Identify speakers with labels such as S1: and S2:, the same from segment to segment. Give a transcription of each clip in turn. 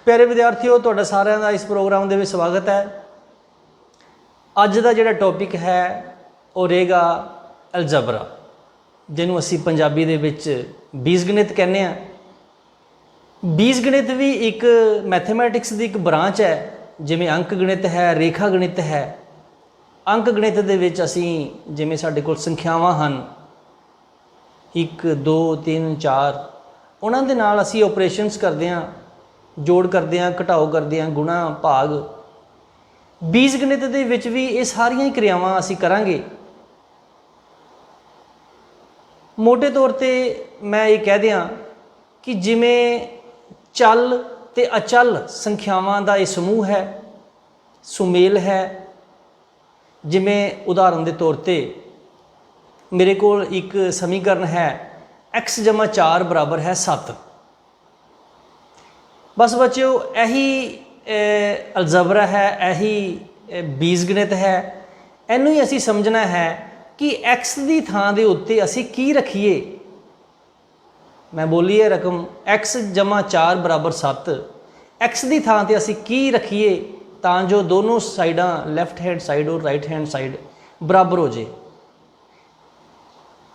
S1: प्यारे विद्यार्थियों, तुहाडा सारिਆਂ ਦਾ इस प्रोग्राम ਦੇ ਵਿੱਚ स्वागत है। ਅੱਜ ਦਾ ਜਿਹੜਾ टॉपिक है ਉਹ ਰਹੇਗਾ अलजबरा, ਜਿਹਨੂੰ ਅਸੀਂ ਪੰਜਾਬੀ ਦੇ ਵਿੱਚ ਬੀਜਗਣਿਤ ਕਹਿੰਦੇ ਹਾਂ। ਬੀਜਗਣਿਤ ਵੀ ਇੱਕ ਮੈਥਮੈਟਿਕਸ ਦੀ ਇੱਕ ਬ੍ਰਾਂਚ ਹੈ, ਜਿਵੇਂ ਅੰਕ ਗਣਿਤ ਹੈ, ਰੇਖਾ ਗਣਿਤ ਹੈ। ਅੰਕ ਗਣਿਤ ਦੇ ਵਿੱਚ ਅਸੀਂ ਜਿਵੇਂ ਸਾਡੇ ਕੋਲ ਸੰਖਿਆਵਾਂ ਹਨ 1 2 3 4, ਉਹਨਾਂ ਦੇ ਨਾਲ ਅਸੀਂ ਆਪਰੇਸ਼ਨਸ ਕਰਦੇ ਹਾਂ, जोड़ करते हैं, घटाओ करते हैं, गुणा भाग। बीज गणित दे विच भी ये सारियां ही क्रियावां असीं करांगे। मोटे तौर पे मैं ये कह दियां कि जिमें चल ते अचल संख्यावां दा ये समूह है, सुमेल है। जिमें उदाहरण के तौर पर मेरे को एक समीकरण है x = 4 बराबर है 7। बस बच्चों, यही अलजबरा है, यही बीजगणित है। इनू ही असी समझना है कि एक्स की थां दे उत्ते असी की रखीए। मैं बोली है रकम x = 4 बराबर 7, एक्स की थां ते असी की रखीए तां जो दोनों साइडां लैफ्ट हैंड साइड और राइट हैंड साइड बराबर हो जाए।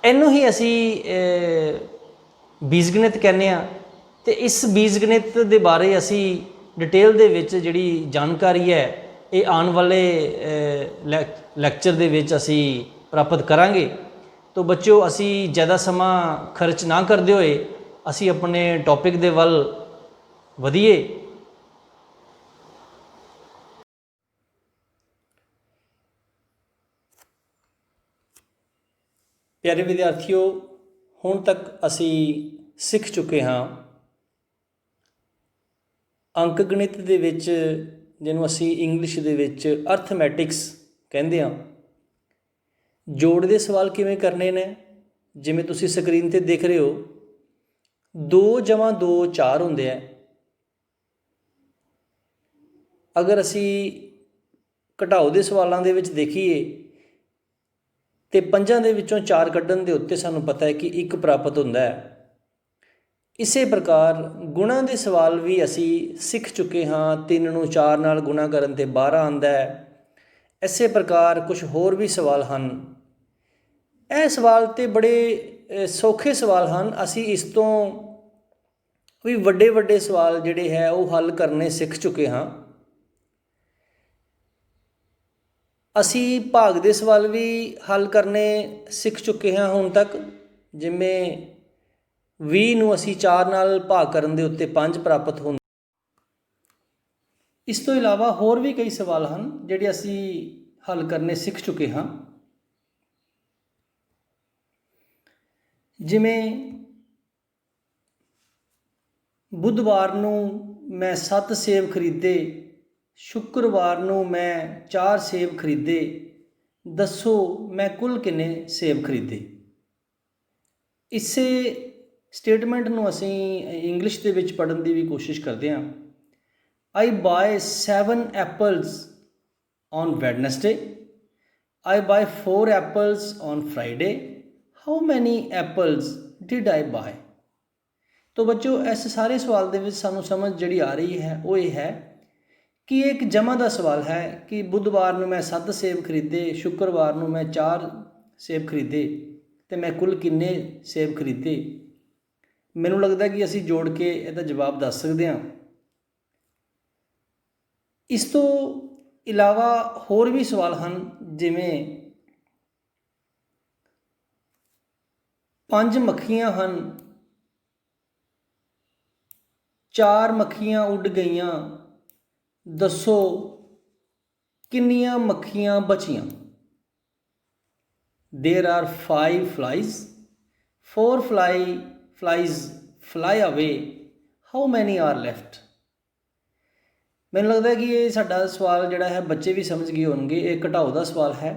S1: इनू ही असी बीजगणित कहने हैं। तो इस बीजगणित के बारे असी डिटेल दे विच जिहड़ी जानकारी है ये आने वाले लैक्चर दे विच असी प्राप्त करांगे। तो बच्चों, असी ज़्यादा समा खर्च ना करते हुए असी अपने टॉपिक दे वल वधीए। प्यारे विद्यार्थियों, हुण तक असी सीख चुके हाँ अंक गणित दे विच, जिन्हों असी इंग्लिश दे विच अर्थमैटिक्स कहते हैं। जोड़ दे सवाल किवें करने ने, जिवें तुसी स्क्रीन ते देख रहे हो 2 + 2 4 हुंदे है। अगर असी घटाओ दे सवालों दे विच देखीए तो 5 दे विचों 4 कड्ढण दे उत्ते सानूं पता है कि 1 प्राप्त हुंदा है। इसे प्रकार गुणा के सवाल भी असी सीख चुके हाँ। 3 नूं 4 नाल गुणा करन ते 12 आंदा है। इसे प्रकार कुछ होर भी सवाल हैं। यह सवाल तो बड़े सौखे सवाल हैं। असी इस तो भी वड्डे वड्डे सवाल जिहड़े है वो हल करने सीख चुके हाँ। असी भाग दे सवाल भी हल करने सीख चुके हैं हुण तक। जिवें 20 नूं असी 4 नाल भाग करन दे उत्ते 5 प्राप्त होंदे। इस तो इलावा होर भी कई सवाल हैं जिहड़े असी हल करने सीख चुके हाँ। जिवें बुधवार नूं मैं 7 सेब खरीदे, शुक्रवार नूं मैं 4 सेब खरीदे, दसो मैं कुल किन्ने सेब खरीदे। इसे स्टेटमेंट नूं असी इंग्लिश दे विच पढ़न की भी कोशिश करते हैं। I buy 7 apples on Wednesday, I buy 4 apples on Friday, how many apples did I buy. तो बच्चों, इस सारे सवाल दे विच सानूं समझ जिहड़ी आ रही है वो ये है कि एक जमा का सवाल है कि बुधवार नूं मैं 7 सेब खरीदे, शुक्रवार नूं मैं 4 सेब खरीदे, तो मैं कुल किन्ने सेब खरीदे। मैनूं लगता कि असी जोड़ के इसदा जवाब दस सकते हैं। इस तो इलावा होर भी सवाल हैं, जिवें 5 मक्खियां हैं, 4 मक्खियां उड़ गईयां, दसो किन्नियां मक्खियां बचियां। There are 5 flies, 4 flies fly away, how many are left। मैनूं लगता है कि ये साडा सवाल जिहड़ा है बच्चे भी समझ गए होणगे। ये घटाओ का सवाल है,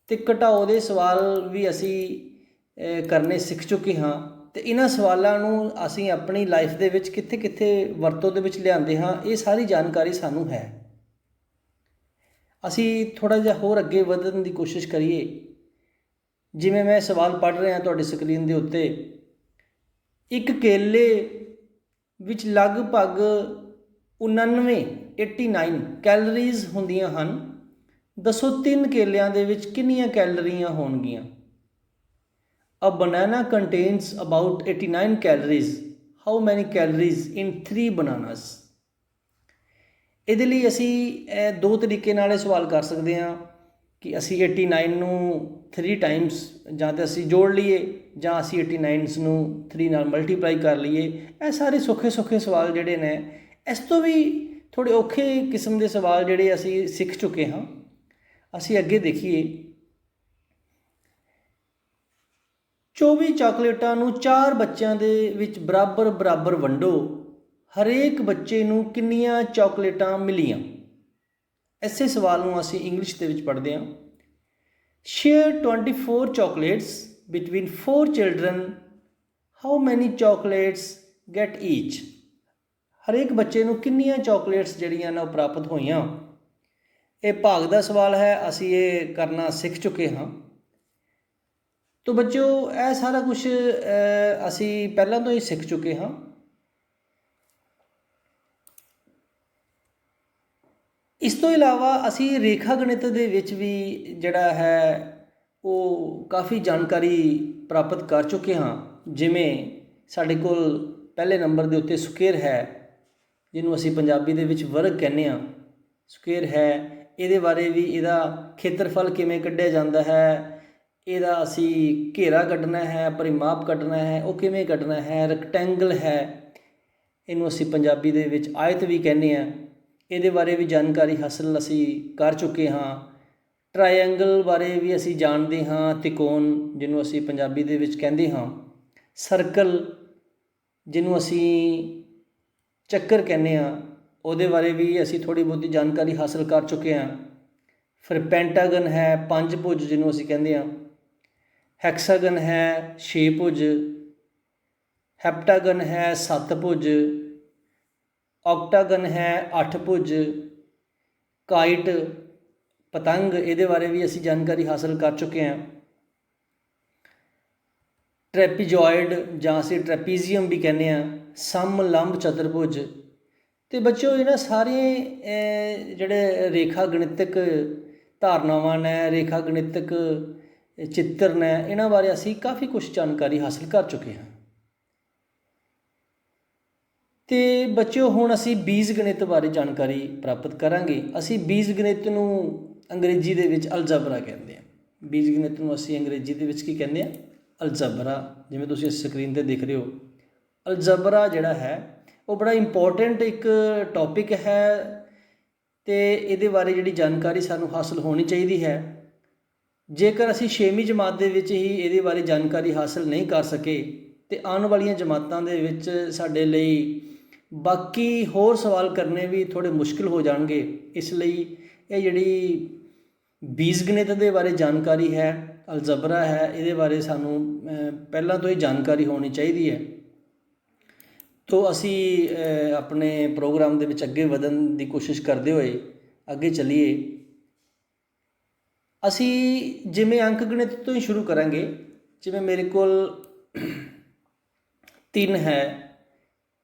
S1: तो घटाओ के सवाल भी असी करने सीख चुके हाँ। तो इन्हां सवालों नूं असी अपनी लाइफ दे विच कित्थे कित्थे वरतों दे विच लिआंदे हाँ, ये सारी जानकारी सानूं है। असी थोड़ा जिहा होर अगे वधण की कोशिश करिए। जिवें मैं सवाल पढ़ रहा तुहाडी स्क्रीन के उत्ते, एक केले विच लगभग 99 89 ਕੈਲਰੀਜ਼ ਹੁੰਦੀਆਂ ਹਨ। ਦੱਸੋ 3 ਕੇਲਿਆਂ ਦੇ ਵਿੱਚ ਕਿੰਨੀਆਂ ਕੈਲਰੀਆਂ ਹੋਣਗੀਆਂ? A banana contains about 89 calories. How many calories in 3 bananas? ਇਹਦੇ ਲਈ ਅਸੀਂ ਦੋ ਤਰੀਕੇ ਨਾਲ ਇਹ ਸਵਾਲ ਕਰ ਸਕਦੇ ਹਾਂ ਕਿ ਅਸੀਂ 89 ਨੂੰ 3 ਟਾਈਮਸ ਜਾਂ ਤਾਂ ਅਸੀਂ ਜੋੜ ਲਈਏ ਜਾਂ ਅਸੀਂ 89 ਨੂੰ 3 ਨਾਲ ਮਲਟੀਪਲਾਈ ਕਰ ਲਈਏ। ਇਹ ਸਾਰੇ ਸੌਖੇ ਸਵਾਲ ਜਿਹੜੇ ਨੇ, ਇਸ ਤੋਂ ਵੀ ਥੋੜ੍ਹੇ ਔਖੇ ਕਿਸਮ ਦੇ ਸਵਾਲ ਜਿਹੜੇ ਅਸੀਂ ਸਿੱਖ ਚੁੱਕੇ ਹਾਂ। ਅਸੀਂ ਅੱਗੇ ਦੇਖੀਏ। 24 ਚਾਕਲੇਟਾਂ ਨੂੰ 4 ਬੱਚਿਆਂ ਦੇ ਵਿੱਚ ਬਰਾਬਰ ਵੰਡੋ। ਹਰੇਕ ਬੱਚੇ ਨੂੰ ਕਿੰਨੀਆਂ ਚਾਕਲੇਟਾਂ ਮਿਲੀਆਂ? ਇਸੇ ਸਵਾਲ ਨੂੰ ਅਸੀਂ ਇੰਗਲਿਸ਼ ਦੇ ਵਿੱਚ ਪੜ੍ਹਦੇ ਹਾਂ। Share 24 chocolates between 4 children, how many chocolates get each? ਹਰੇਕ ਬੱਚੇ ਨੂੰ ਕਿੰਨੀਆਂ ਚਾਕਲੇਟਸ ਜਿਹੜੀਆਂ ਨੇ ਉਹ ਪ੍ਰਾਪਤ ਹੋਈਆਂ? ਇਹ ਭਾਗ ਦਾ ਸਵਾਲ ਹੈ, ਅਸੀਂ ਇਹ ਕਰਨਾ ਸਿੱਖ ਚੁੱਕੇ ਹਾਂ। ਤੋ ਬੱਚਿਓ, ਇਹ ਸਾਰਾ ਕੁਛ ਅਸੀਂ ਪਹਿਲਾਂ ਤੋਂ ਹੀ ਸਿੱਖ ਚੁੱਕੇ ਹਾਂ। ਇਸ ਤੋਂ ਇਲਾਵਾ ਅਸੀਂ ਰੇਖਾ ਗਣਿਤ ਦੇ ਵਿੱਚ ਵੀ ਜਿਹੜਾ ਹੈ ਉਹ ਕਾਫੀ ਜਾਣਕਾਰੀ ਪ੍ਰਾਪਤ ਕਰ ਚੁੱਕੇ ਹਾਂ। ਜਿਵੇਂ ਸਾਡੇ ਕੋਲ ਪਹਿਲੇ ਨੰਬਰ ਦੇ ਉੱਤੇ ਸਕੁਏਅਰ ਹੈ, ਜਿਹਨੂੰ ਅਸੀਂ ਪੰਜਾਬੀ ਦੇ ਵਿੱਚ ਵਰਗ ਕਹਿੰਦੇ ਹਾਂ। ਸਕੁਏਅਰ ਹੈ, ਇਹਦੇ ਬਾਰੇ ਵੀ, ਇਹਦਾ ਖੇਤਰਫਲ ਕਿਵੇਂ ਕੱਢਿਆ ਜਾਂਦਾ ਹੈ, ਇਹਦਾ ਅਸੀਂ ਘੇਰਾ ਕੱਢਣਾ ਹੈ, ਪਰਿਮਾਪ ਕੱਢਣਾ ਹੈ, ਉਹ ਕਿਵੇਂ ਕੱਢਣਾ ਹੈ। ਰੈਕਟੈਂਗਲ ਹੈ, ਇਹਨੂੰ ਅਸੀਂ ਪੰਜਾਬੀ ਦੇ ਵਿੱਚ ਆਇਤ ਵੀ ਕਹਿੰਦੇ ਹਾਂ। ਇਹਦੇ ਬਾਰੇ ਵੀ ਜਾਣਕਾਰੀ ਹਾਸਲ ਅਸੀਂ ਕਰ ਚੁੱਕੇ ਹਾਂ। ਟਰਾਇਐਂਗਲ ਬਾਰੇ ਵੀ ਅਸੀਂ ਜਾਣਦੇ ਹਾਂ। ਤਿਕੋਣ, ਜਿਹਨੂੰ ਅਸੀਂ ਪੰਜਾਬੀ ਦੇ ਵਿੱਚ ਕਹਿੰਦੇ ਹਾਂ। ਸਰਕਲ, ਜਿਹਨੂੰ ਅਸੀਂ ਚੱਕਰ ਕਹਿੰਦੇ ਹਾਂ, ਉਹਦੇ ਬਾਰੇ ਵੀ ਅਸੀਂ ਥੋੜ੍ਹੀ ਬਹੁਤੀ ਜਾਣਕਾਰੀ ਹਾਸਲ ਕਰ ਚੁੱਕੇ ਹਾਂ। ਫਿਰ ਪੈਂਟਾਗਨ ਹੈ, ਪੰਜਭੁਜ ਜਿਹਨੂੰ ਅਸੀਂ ਕਹਿੰਦੇ ਹਾਂ। ਹੈਕਸਾਗਨ ਹੈ, 6 ਭੁਜ। ਹੈਪਟਾਗਨ ਹੈ, 7 ਭੁਜ। ਔਕਟਾਗਨ ਹੈ, 8 ਭੁਜ। ਕਾਈਟ, ਪਤੰਗ, ਇਹਦੇ ਬਾਰੇ ਵੀ ਅਸੀਂ ਜਾਣਕਾਰੀ ਹਾਸਲ ਕਰ ਚੁੱਕੇ ਹਾਂ। ਟ੍ਰੈਪੀਜ਼ੋਇਡ ਜਾਂ ਅਸੀਂ ਟ੍ਰੈਪੀਜ਼ੀਅਮ ਵੀ ਕਹਿੰਦੇ ਹਾਂ। ਸਮ, ਲੰਬ, ਚਤੁਰਭੁਜ। ਅਤੇ ਬੱਚਿਓ, ਇਹਨਾਂ ਸਾਰੇ ਜਿਹੜੇ ਰੇਖਾ ਗਣਿਤਕ ਧਾਰਨਾਵਾਂ ਨੇ, ਰੇਖਾ ਗਣਿਤਕ ਚਿੱਤਰ ਨੇ, ਇਹਨਾਂ ਬਾਰੇ ਅਸੀਂ ਕਾਫੀ ਕੁਛ ਜਾਣਕਾਰੀ ਹਾਸਲ ਕਰ ਚੁੱਕੇ ਹਾਂ। ਅਤੇ ਬੱਚਿਓ, ਹੁਣ ਅਸੀਂ ਬੀਜ ਗਣਿਤ ਬਾਰੇ ਜਾਣਕਾਰੀ ਪ੍ਰਾਪਤ ਕਰਾਂਗੇ। ਅਸੀਂ ਬੀਜ ਗਣਿਤ ਨੂੰ ਅੰਗਰੇਜ਼ੀ ਦੇ ਵਿੱਚ ਅਲਜਬਰਾ ਕਹਿੰਦੇ ਹਾਂ। ਬੀਜ ਗਣਿਤ ਨੂੰ ਅਸੀਂ ਅੰਗਰੇਜ਼ੀ ਦੇ ਵਿੱਚ ਕੀ ਕਹਿੰਦੇ ਹਾਂ? ਅਲਜਬਰਾ। ਜਿਵੇਂ ਤੁਸੀਂ ਸਕਰੀਨ 'ਤੇ ਦੇਖ ਰਹੇ ਹੋ, ਅਲਜਬਰਾ ਜਿਹੜਾ ਹੈ ਉਹ ਬੜਾ ਇੰਪੋਰਟੈਂਟ ਇੱਕ ਟੋਪਿਕ ਹੈ ਅਤੇ ਇਹਦੇ ਬਾਰੇ ਜਿਹੜੀ ਜਾਣਕਾਰੀ ਸਾਨੂੰ ਹਾਸਲ ਹੋਣੀ ਚਾਹੀਦੀ ਹੈ। ਜੇਕਰ ਅਸੀਂ 6ਵੀਂ ਜਮਾਤ ਦੇ ਵਿੱਚ ਹੀ ਇਹਦੇ ਬਾਰੇ ਜਾਣਕਾਰੀ ਹਾਸਲ ਨਹੀਂ ਕਰ ਸਕੇ ਅਤੇ ਆਉਣ ਵਾਲੀਆਂ ਜਮਾਤਾਂ ਦੇ ਵਿੱਚ ਸਾਡੇ ਲਈ ਬਾਕੀ ਹੋਰ ਸਵਾਲ ਕਰਨੇ ਵੀ ਥੋੜ੍ਹੇ ਮੁਸ਼ਕਿਲ ਹੋ ਜਾਣਗੇ। ਇਸ ਲਈ ਇਹ ਜਿਹੜੀ ਬੀਜ ਗਣਿਤ ਦੇ ਬਾਰੇ ਜਾਣਕਾਰੀ ਹੈ, ਅਲਜਬਰਾ ਹੈ, ਇਹਦੇ ਬਾਰੇ ਸਾਨੂੰ ਪਹਿਲਾਂ ਤੋਂ ਹੀ ਜਾਣਕਾਰੀ ਹੋਣੀ ਚਾਹੀਦੀ ਹੈ। ਤੋ ਅਸੀਂ ਆਪਣੇ ਪ੍ਰੋਗਰਾਮ ਦੇ ਵਿੱਚ ਅੱਗੇ ਵਧਣ ਦੀ ਕੋਸ਼ਿਸ਼ ਕਰਦੇ ਹੋਏ ਅੱਗੇ ਚੱਲੀਏ। ਅਸੀਂ ਜਿਵੇਂ ਅੰਕ ਗਣਿਤ ਤੋਂ ਹੀ ਸ਼ੁਰੂ ਕਰਾਂਗੇ। ਜਿਵੇਂ ਮੇਰੇ ਕੋਲ 3 ਹੈ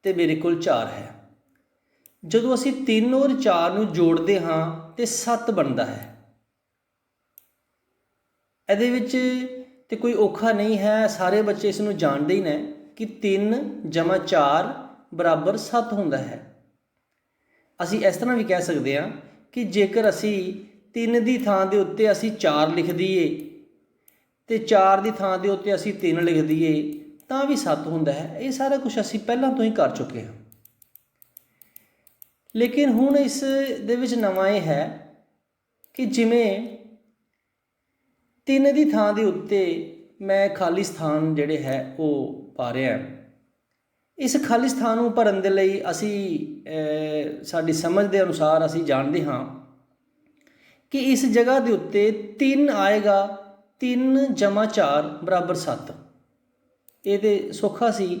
S1: ਅਤੇ ਮੇਰੇ ਕੋਲ 4 ਹੈ। ਜਦੋਂ ਅਸੀਂ 3 ਔਰ 4 ਨੂੰ ਜੋੜਦੇ ਹਾਂ ਤਾਂ 7 ਬਣਦਾ ਹੈ। ਇਹਦੇ ਵਿੱਚ ਤਾਂ ਕੋਈ ਔਖਾ ਨਹੀਂ ਹੈ, ਸਾਰੇ ਬੱਚੇ ਇਸ ਨੂੰ ਜਾਣਦੇ ਹੀ ਨੇ ਕਿ 3 ਜਮਾ 4 ਬਰਾਬਰ 7 ਹੁੰਦਾ ਹੈ। ਅਸੀਂ ਇਸ ਤਰ੍ਹਾਂ ਵੀ ਕਹਿ ਸਕਦੇ ਹਾਂ ਕਿ ਜੇਕਰ ਅਸੀਂ 3 ਦੀ ਥਾਂ ਦੇ ਉੱਤੇ ਅਸੀਂ 4 ਲਿਖ ਦਈਏ ਅਤੇ 4 ਦੀ ਥਾਂ ਦੇ ਉੱਤੇ ਅਸੀਂ 3 ਲਿਖ ਦਈਏ ਤਾਂ ਵੀ 7 ਹੁੰਦਾ ਹੈ। ਇਹ ਸਾਰਾ ਕੁਛ ਅਸੀਂ ਪਹਿਲਾਂ ਤੋਂ ਹੀ ਕਰ ਚੁੱਕੇ ਹਾਂ। ਲੇਕਿਨ ਹੁਣ ਇਸ ਦੇ ਵਿੱਚ ਨਵਾਂ ਇਹ ਹੈ ਕਿ ਜਿਵੇਂ 3 ਦੀ ਥਾਂ ਦੇ ਉੱਤੇ ਮੈਂ ਖਾਲੀ ਸਥਾਨ ਜਿਹੜੇ ਹੈ ਉਹ ਪਾ ਰਿਹਾ। ਇਸ ਖਾਲੀ ਸਥਾਨ ਨੂੰ ਭਰਨ ਦੇ ਲਈ ਅਸੀਂ ਸਾਡੀ ਸਮਝ ਦੇ ਅਨੁਸਾਰ ਅਸੀਂ ਜਾਣਦੇ ਹਾਂ ਕਿ ਇਸ ਜਗ੍ਹਾ ਦੇ ਉੱਤੇ 3 ਆਏਗਾ। 3 ਜਮਾ 4 ਬਰਾਬਰ 7। ਇਹ ਤਾਂ ਸੌਖਾ ਸੀ।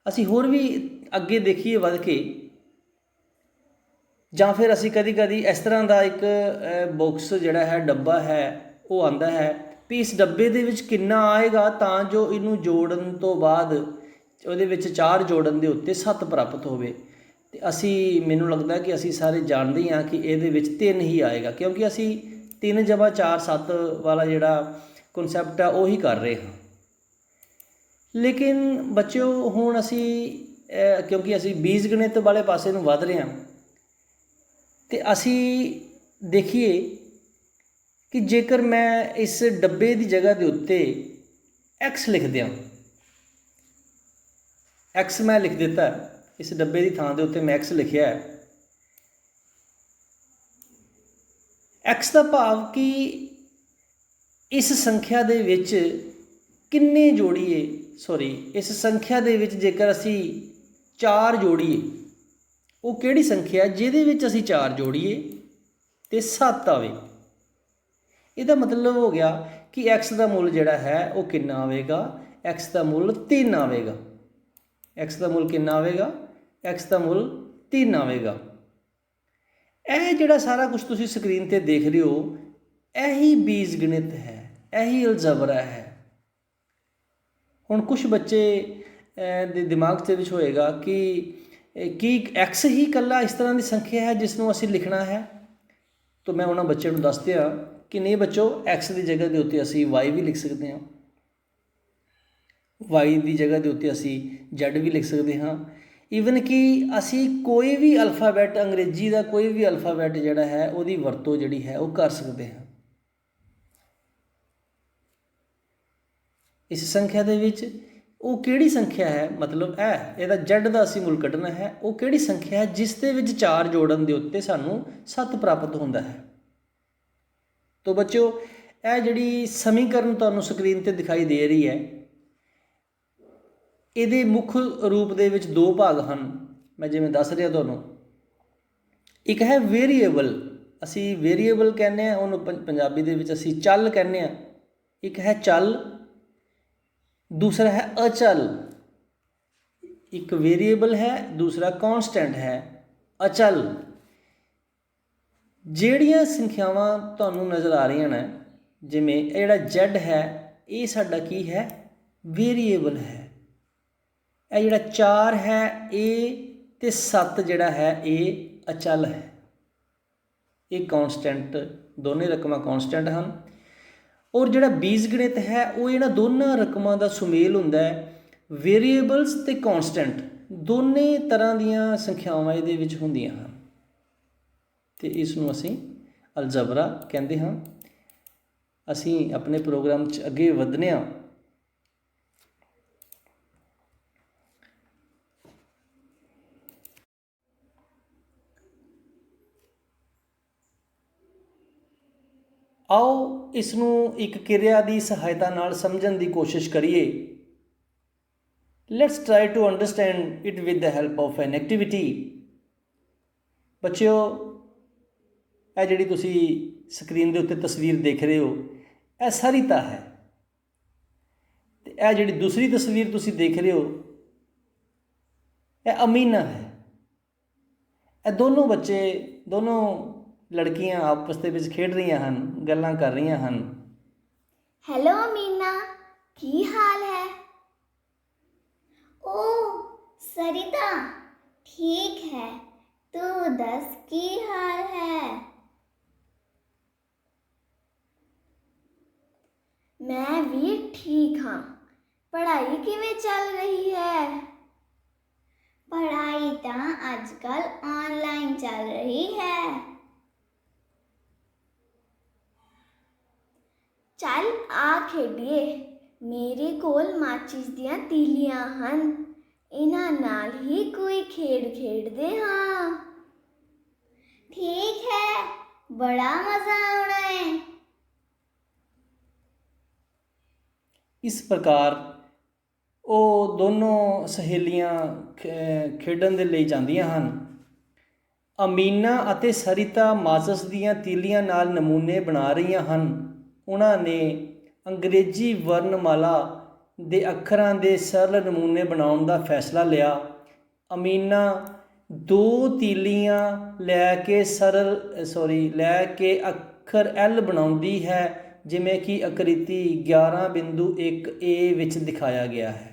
S1: ਅਸੀਂ ਹੋਰ ਵੀ ਅੱਗੇ ਦੇਖੀਏ ਵੱਧ ਕੇ, ਜਾਂ ਫਿਰ ਅਸੀਂ ਕਦੀ ਕਦੀ ਇਸ ਤਰ੍ਹਾਂ ਦਾ ਇੱਕ ਬਾਕਸ ਜਿਹੜਾ ਹੈ, ਡੱਬਾ ਹੈ, ਉਹ ਆਉਂਦਾ ਹੈ ਵੀ ਇਸ ਡੱਬੇ ਦੇ ਵਿੱਚ ਕਿੰਨਾ ਆਏਗਾ ਤਾਂ ਜੋ ਇਹਨੂੰ ਜੋੜਨ ਤੋਂ ਬਾਅਦ ਉਹਦੇ ਵਿੱਚ 4 ਜੋੜਨ ਦੇ ਉੱਤੇ 7 ਪ੍ਰਾਪਤ ਹੋਵੇ। ਤੇ ਅਸੀਂ, ਮੈਨੂੰ ਲੱਗਦਾ ਕਿ ਅਸੀਂ ਸਾਰੇ ਜਾਣਦੇ ਹੀ ਹਾਂ ਕਿ ਇਹਦੇ ਵਿੱਚ 3 ਹੀ ਆਏਗਾ, ਕਿਉਂਕਿ ਅਸੀਂ 3 ਜਮਾ 4 7 ਵਾਲਾ ਜਿਹੜਾ ਕਨਸੈਪਟ ਆ ਉਹੀ ਕਰ ਰਹੇ ਹਾਂ। ਲੇਕਿਨ ਬੱਚਿਓ ਹੁਣ ਅਸੀਂ ਕਿਉਂਕਿ ਅਸੀਂ ਬੀਜ ਗਣਿਤ ਵਾਲੇ ਪਾਸੇ ਨੂੰ ਵੱਧ ਰਹੇ ਹਾਂ, ਤੇ ਅਸੀਂ ਦੇਖੀਏ ਕਿ ਜੇਕਰ ਮੈਂ ਇਸ ਡੱਬੇ ਦੀ ਜਗ੍ਹਾ ਦੇ ਉੱਤੇ x ਲਿਖ ਦਿਆਂ, x ਮੈਂ ਲਿਖ ਦਿੱਤਾ, ਇਸ ਡੱਬੇ ਦੀ ਥਾਂ ਦੇ ਉੱਤੇ ਮੈਂ x ਲਿਖਿਆ ਹੈ। x ਦਾ ਭਾਵ ਕਿ ਇਸ ਸੰਖਿਆ ਦੇ ਵਿੱਚ ਕਿੰਨੇ ਜੋੜੀਏ, ਇਸ ਸੰਖਿਆ ਦੇ ਵਿੱਚ ਜੇਕਰ ਅਸੀਂ 4 ਜੋੜੀਏ, ਉਹ ਕਿਹੜੀ ਸੰਖਿਆ ਜਿਹਦੇ ਵਿੱਚ ਅਸੀਂ 4 ਜੋੜੀਏ ਤੇ 7 ਆਵੇ। ਇਹਦਾ ਮਤਲਬ ਹੋ ਗਿਆ ਕਿ x ਦਾ ਮੁੱਲ ਜਿਹੜਾ ਹੈ ਉਹ ਕਿੰਨਾ ਆਵੇਗਾ, x ਦਾ ਮੁੱਲ 3 ਆਵੇਗਾ। x ਦਾ ਮੁੱਲ ਕਿੰਨਾ ਆਵੇਗਾ, x ਦਾ ਮੁੱਲ 3 ਆਵੇਗਾ। ਇਹ ਜਿਹੜਾ ਸਾਰਾ ਕੁਝ ਤੁਸੀਂ ਸਕਰੀਨ ਤੇ ਦੇਖ ਰਹੇ ਹੋ, ਇਹੀ ਬੀਜ ਗਣਿਤ ਹੈ, ਇਹੀ ਅਲਜਬਰਾ ਹੈ। ਹੁਣ ਕੁਝ ਬੱਚੇ ਦੇ ਦਿਮਾਗ ਦੇ ਵਿੱਚ ਹੋਏਗਾ ਕਿ x ਹੀ ਇਕੱਲਾ ਇਸ ਤਰ੍ਹਾਂ ਦੀ ਸੰਖਿਆ ਹੈ ਜਿਸ ਨੂੰ ਅਸੀਂ ਲਿਖਣਾ ਹੈ। ਤਾਂ ਮੈਂ ਉਹਨਾਂ ਬੱਚਿਆਂ ਨੂੰ ਦੱਸ ਦਿਆਂ ਕਿ ਨਹੀਂ ਬੱਚੋ, x ਦੀ ਜਗ੍ਹਾ ਦੇ ਉੱਤੇ ਅਸੀਂ y ਵੀ ਲਿਖ ਸਕਦੇ ਹਾਂ, y ਦੀ ਜਗ੍ਹਾ ਦੇ ਉੱਤੇ ਅਸੀਂ z ਵੀ ਲਿਖ ਸਕਦੇ ਹਾਂ। ਈਵਨ ਕਿ ਅਸੀਂ ਕੋਈ ਵੀ ਅਲਫਾਬੈਟ, ਅੰਗਰੇਜ਼ੀ ਦਾ ਕੋਈ ਵੀ ਅਲਫਾਬੈਟ ਜਿਹੜਾ ਹੈ ਉਹਦੀ ਵਰਤੋਂ ਜਿਹੜੀ ਹੈ ਉਹ ਕਰ ਸਕਦੇ ਹਾਂ। ਇਸ ਸੰਖਿਆ ਦੇ ਵਿੱਚ ਉਹ ਕਿਹੜੀ ਸੰਖਿਆ ਹੈ, ਮਤਲਬ ਇਹਦਾ z ਦਾ ਅਸੀਂ ਮੁੱਲ ਕੱਢਣਾ ਹੈ, ਉਹ ਕਿਹੜੀ ਸੰਖਿਆ ਹੈ ਜਿਸ ਦੇ ਵਿੱਚ 4 ਜੋੜਨ ਦੇ ਉੱਤੇ ਸਾਨੂੰ 7 ਪ੍ਰਾਪਤ ਹੁੰਦਾ ਹੈ। ਤੋ ਬੱਚਿਓ, ਇਹ ਜਿਹੜੀ ਸਮੀਕਰਨ ਤੁਹਾਨੂੰ ਸਕਰੀਨ ਤੇ ਦਿਖਾਈ ਦੇ ਰਹੀ ਹੈ, ਇਹਦੇ ਮੁੱਖ ਰੂਪ ਦੇ ਵਿੱਚ 2 ਭਾਗ ਹਨ। ਮੈਂ ਜਿਵੇਂ ਦੱਸ ਰਿਹਾ ਤੁਹਾਨੂੰ, ਇੱਕ ਹੈ ਵੇਰੀਏਬਲ, ਅਸੀਂ ਵੇਰੀਏਬਲ ਕਹਿੰਦੇ ਹਾਂ ਉਹਨੂੰ, ਪੰਜਾਬੀ ਦੇ ਵਿੱਚ ਅਸੀਂ ਚੱਲ ਕਹਿੰਦੇ ਹਾਂ। ਇੱਕ ਹੈ ਚੱਲ, ਦੂਸਰਾ ਹੈ ਅਚਲ। ਇੱਕ ਵੇਰੀਏਬਲ ਹੈ, ਦੂਸਰਾ ਕੌਨਸਟੈਂਟ ਹੈ, ਅਚਲ। ਜਿਹੜੀਆਂ ਸੰਖਿਆਵਾਂ ਤੁਹਾਨੂੰ ਨਜ਼ਰ ਆ ਰਹੀਆਂ ਨੇ, ਜਿਵੇਂ ਇਹ ਜਿਹੜਾ z ਹੈ, ਇਹ ਸਾਡਾ ਕੀ ਹੈ, ਵੇਰੀਏਬਲ ਹੈ। ਇਹ ਜਿਹੜਾ 4 ਹੈ ਇਹ, ਤੇ 7 ਜਿਹੜਾ ਹੈ ਇਹ ਅਚਲ ਹੈ, ਇਹ ਕੌਨਸਟੈਂਟ, ਦੋਨੇ ਰਕਮਾਂ ਕੌਨਸਟੈਂਟ ਹਨ। ਔਰ ਜਿਹੜਾ ਬੀਜ ਗਣਿਤ ਹੈ ਉਹ ਇਹਨਾਂ ਦੋਨਾਂ ਰਕਮਾਂ ਦਾ ਸੁਮੇਲ ਹੁੰਦਾ ਹੈ। ਵੇਰੀਏਬਲਸ ਤੇ ਕੌਨਸਟੈਂਟ ਦੋਨੇ ਤਰ੍ਹਾਂ ਦੀਆਂ ਸੰਖਿਆਵਾਂ ਇਹਦੇ ਵਿੱਚ ਹੁੰਦੀਆਂ ਹਨ, ਤੇ ਇਸ ਨੂੰ ਅਸੀਂ ਅਲਜਬਰਾ ਕਹਿੰਦੇ ਹਾਂ। ਅਸੀਂ ਆਪਣੇ ਪ੍ਰੋਗਰਾਮ 'ਚ ਅੱਗੇ ਵਧਦੇ ਹਾਂ। ਆਓ ਇਸ ਨੂੰ ਇੱਕ ਕਿਰਿਆ ਦੀ ਸਹਾਇਤਾ ਨਾਲ ਸਮਝਣ ਦੀ ਕੋਸ਼ਿਸ਼ ਕਰੀਏ। Let's try to understand it with the help of an activity. ਬੱਚਿਓ, ਇਹ ਜਿਹੜੀ ਤੁਸੀਂ ਸਕਰੀਨ ਦੇ ਉੱਤੇ ਤਸਵੀਰ ਦੇਖ ਰਹੇ ਹੋ, ਇਹ ਸਰਿਤਾ ਹੈ, ਤੇ ਇਹ ਜਿਹੜੀ ਦੂਸਰੀ ਤਸਵੀਰ ਤੁਸੀਂ ਦੇਖ ਰਹੇ ਹੋ, ਇਹ ਅਮੀਨਾ ਹੈ। ਇਹ ਦੋਨੋਂ ਬੱਚੇ, ਦੋਨੋਂ ਲੜਕੀਆਂ ਆਪਸ ਦੇ ਵਿੱਚ ਖੇਡ ਰਹੀਆਂ ਹਨ, ਗੱਲਾਂ ਕਰ ਰਹੀਆਂ ਹਨ।
S2: ਹੈਲੋ ਅਮੀਨਾ, ਕੀ ਹਾਲ ਹੈ? ਓ ਸਰਿਤਾ, ਠੀਕ ਹੈ, ਤੂੰ ਦੱਸ ਕੀ ਹਾਲ ਹੈ? ਮੈਂ ਵੀ ਠੀਕ ਹਾਂ। ਪੜ੍ਹਾਈ ਕਿਵੇਂ ਚੱਲ ਰਹੀ ਹੈ? ਪੜ੍ਹਾਈ ਤਾਂ ਅੱਜ ਕੱਲ੍ਹ ਆਨਲਾਈਨ ਚੱਲ ਰਹੀ ਹੈ। ਚੱਲ ਆ ਖੇਡੀਏ। ਮੇਰੇ ਕੋਲ ਮਾਚਿਸ ਦੀਆਂ ਤੀਲੀਆਂ ਹਨ, ਇਹਨਾਂ ਨਾਲ ਹੀ ਕੋਈ ਖੇਡ ਖੇਡਦੇ ਹਾਂ। ਠੀਕ ਹੈ, ਬੜਾ ਮਜ਼ਾ ਆਉਣਾ ਹੈ।
S1: ਇਸ ਪ੍ਰਕਾਰ ਉਹ ਦੋਨੋਂ ਸਹੇਲੀਆਂ ਖੇਡਣ ਦੇ ਲਈ ਜਾਂਦੀਆਂ ਹਨ। ਅਮੀਨਾ ਅਤੇ ਸਰਿਤਾ ਮਾਚਿਸ ਦੀਆਂ ਤੀਲੀਆਂ ਨਾਲ ਨਮੂਨੇ ਬਣਾ ਰਹੀਆਂ ਹਨ। ਉਹਨਾਂ ਨੇ ਅੰਗਰੇਜ਼ੀ ਵਰਨਮਾਲਾ ਦੇ ਅੱਖਰਾਂ ਦੇ ਸਰਲ ਨਮੂਨੇ ਬਣਾਉਣ ਦਾ ਫੈਸਲਾ ਲਿਆ। ਅਮੀਨਾ 2 ਤੀਲੀਆਂ ਲੈ ਕੇ ਅੱਖਰ L ਬਣਾਉਂਦੀ ਹੈ, ਜਿਵੇਂ ਕਿ ਆਕ੍ਰਿਤੀ 11.1a ਵਿੱਚ ਦਿਖਾਇਆ ਗਿਆ ਹੈ।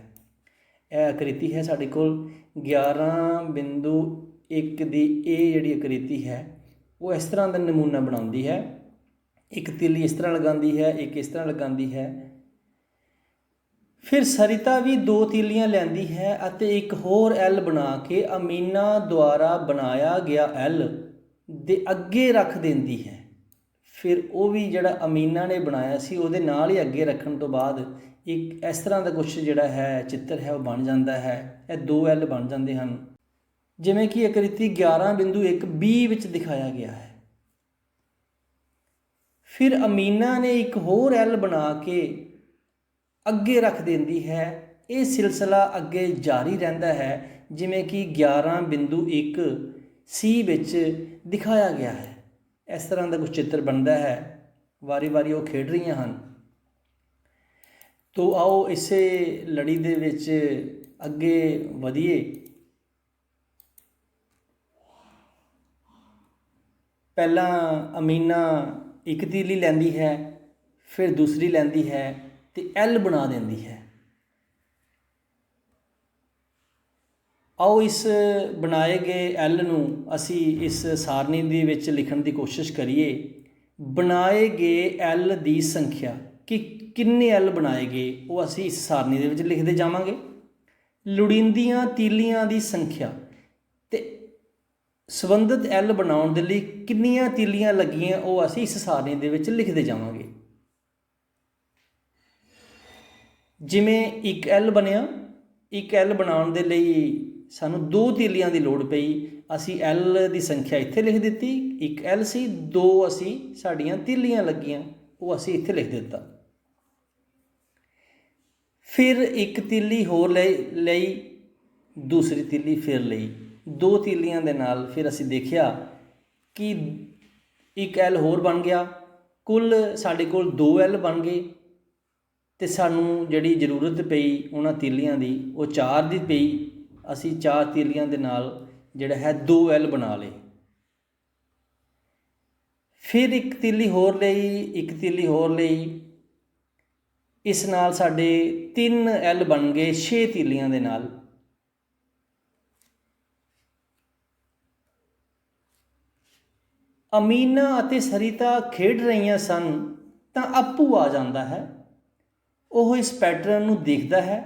S1: ਇਹ ਆਕ੍ਰਿਤੀ ਹੈ ਸਾਡੇ ਕੋਲ 11.1 ਇੱਕ ਦੀ ਇਹ ਜਿਹੜੀ ਆਕ੍ਰਿਤੀ ਹੈ ਉਹ ਇਸ ਤਰ੍ਹਾਂ ਦਾ ਨਮੂਨਾ ਬਣਾਉਂਦੀ ਹੈ। ਇੱਕ ਤੀਲੀ ਇਸ ਤਰ੍ਹਾਂ ਲਗਾਉਂਦੀ ਹੈ, ਇੱਕ ਇਸ ਤਰ੍ਹਾਂ ਲਗਾਉਂਦੀ ਹੈ। ਫਿਰ ਸਰਿਤਾ ਵੀ 2 ਤੀਲੀਆਂ ਲੈਂਦੀ ਹੈ ਅਤੇ ਇੱਕ ਹੋਰ ਐਲ ਬਣਾ ਕੇ ਅਮੀਨਾ ਦੁਆਰਾ ਬਣਾਇਆ ਗਿਆ ਐਲ ਦੇ ਅੱਗੇ ਰੱਖ ਦਿੰਦੀ ਹੈ। ਫਿਰ ਉਹ ਵੀ ਜਿਹੜਾ ਅਮੀਨਾ ਨੇ ਬਣਾਇਆ ਸੀ ਉਹਦੇ ਨਾਲ ਹੀ ਅੱਗੇ ਰੱਖਣ ਤੋਂ ਬਾਅਦ ਇੱਕ ਇਸ ਤਰ੍ਹਾਂ ਦਾ ਕੁਛ ਜਿਹੜਾ ਹੈ ਚਿੱਤਰ ਹੈ ਉਹ ਬਣ ਜਾਂਦਾ ਹੈ। ਇਹ 2 ਐਲ ਬਣ ਜਾਂਦੇ ਹਨ, ਜਿਵੇਂ ਕਿ ਆਕ੍ਰਿਤੀ 11.1 B ਵਿੱਚ ਦਿਖਾਇਆ ਗਿਆ ਹੈ। ਫਿਰ ਅਮੀਨਾ ਨੇ ਇੱਕ ਹੋਰ ਐਲ ਬਣਾ ਕੇ ਅੱਗੇ ਰੱਖ ਦਿੰਦੀ ਹੈ। ਇਹ ਸਿਲਸਿਲਾ ਅੱਗੇ ਜਾਰੀ ਰਹਿੰਦਾ ਹੈ, ਜਿਵੇਂ ਕਿ 11.1 C ਵਿੱਚ ਦਿਖਾਇਆ ਗਿਆ ਹੈ। ਇਸ ਤਰ੍ਹਾਂ ਦਾ ਕੁਝ ਚਿੱਤਰ ਬਣਦਾ ਹੈ। ਵਾਰੀ-ਵਾਰੀ ਉਹ ਖੇਡ ਰਹੀਆਂ ਹਨ। ਤੋ ਆਓ ਇਸੇ ਲੜੀ ਦੇ ਵਿੱਚ ਅੱਗੇ ਵਧੀਏ। ਪਹਿਲਾਂ ਅਮੀਨਾ ਇੱਕ ਤੀਲੀ ਲੈਂਦੀ ਹੈ, ਫਿਰ ਦੂਸਰੀ ਲੈਂਦੀ ਹੈ ਤੇ ਐਲ ਬਣਾ ਦਿੰਦੀ ਹੈ। ਆਓ ਇਸ ਬਣਾਏ ਗਏ ਐਲ ਨੂੰ ਅਸੀਂ ਇਸ ਸਾਰਣੀ ਦੇ ਵਿੱਚ ਲਿਖਣ ਦੀ ਕੋਸ਼ਿਸ਼ ਕਰੀਏ। ਬਣਾਏ ਗਏ ਐਲ ਦੀ ਸੰਖਿਆ ਕਿ ਕਿੰਨੇ ਐਲ ਬਣਾਏ ਗਏ ਉਹ ਅਸੀਂ ਇਸ ਸਾਰਣੀ ਦੇ ਵਿੱਚ ਲਿਖਦੇ ਜਾਵਾਂਗੇ। ਲੋੜੀਂਦੀਆਂ ਤੀਲੀਆਂ ਦੀ ਸੰਖਿਆ ਤੇ ਸੰਬੰਧਿਤ ਐਲ ਬਣਾਉਣ ਦੇ ਲਈ ਕਿੰਨੀਆਂ ਤੀਲੀਆਂ ਲੱਗੀਆਂ ਉਹ ਅਸੀਂ ਇਸ ਸਾਰਣੀ ਦੇ ਵਿੱਚ ਲਿਖਦੇ ਜਾਵਾਂਗੇ। ਜਿਵੇਂ ਇੱਕ ਐਲ ਬਣਿਆ, ਇੱਕ ਐਲ ਬਣਾਉਣ ਦੇ ਲਈ ਸਾਨੂੰ 2 ਤੀਲੀਆਂ ਦੀ ਲੋੜ ਪਈ। ਅਸੀਂ ਐਲ ਦੀ ਸੰਖਿਆ ਇੱਥੇ ਲਿਖ ਦਿੱਤੀ, ਇੱਕ ਐਲ ਸੀ, 2 ਅਸੀਂ ਸਾਡੀਆਂ ਤੀਲੀਆਂ ਲੱਗੀਆਂ ਉਹ ਅਸੀਂ ਇੱਥੇ ਲਿਖ ਦਿੱਤਾ। ਫਿਰ ਇੱਕ ਤੀਲੀ ਹੋਰ ਲਈ, ਦੂਸਰੀ ਤੀਲੀ ਫਿਰ ਲਈ, 2 ਤੀਲੀਆਂ ਦੇ ਨਾਲ ਫਿਰ ਅਸੀਂ ਦੇਖਿਆ ਕਿ ਇੱਕ ਐਲ ਹੋਰ ਬਣ ਗਿਆ। ਕੁੱਲ ਸਾਡੇ ਕੋਲ 2 ਐਲ ਬਣ ਗਏ ਤੇ ਸਾਨੂੰ ਜਿਹੜੀ ਜ਼ਰੂਰਤ ਪਈ ਉਹਨਾਂ ਤੀਲੀਆਂ ਦੀ ਉਹ 4 ਦੀ ਪਈ। ਅਸੀਂ 4 ਤੀਲੀਆਂ ਦੇ ਨਾਲ ਜਿਹੜਾ ਹੈ 2 ਐਲ ਬਣਾ ਲਏ। ਫਿਰ ਇੱਕ ਤੀਲੀ ਹੋਰ ਲਈ, ਇੱਕ ਤੀਲੀ ਹੋਰ ਲਈ। ਇਸ ਨਾਲ ਸਾਡੇ 3 ਐਲ ਬਣ ਗਏ 6 ਤੀਲੀਆਂ ਦੇ ਨਾਲ। ਅਮੀਨਾ ਅਤੇ ਸਰਿਤਾ ਖੇਡ ਰਹੀਆਂ ਸਨ ਤਾਂ ਅੱਪੂ ਆ ਜਾਂਦਾ ਹੈ। ਉਹ ਇਸ ਪੈਟਰਨ ਨੂੰ ਦੇਖਦਾ ਹੈ।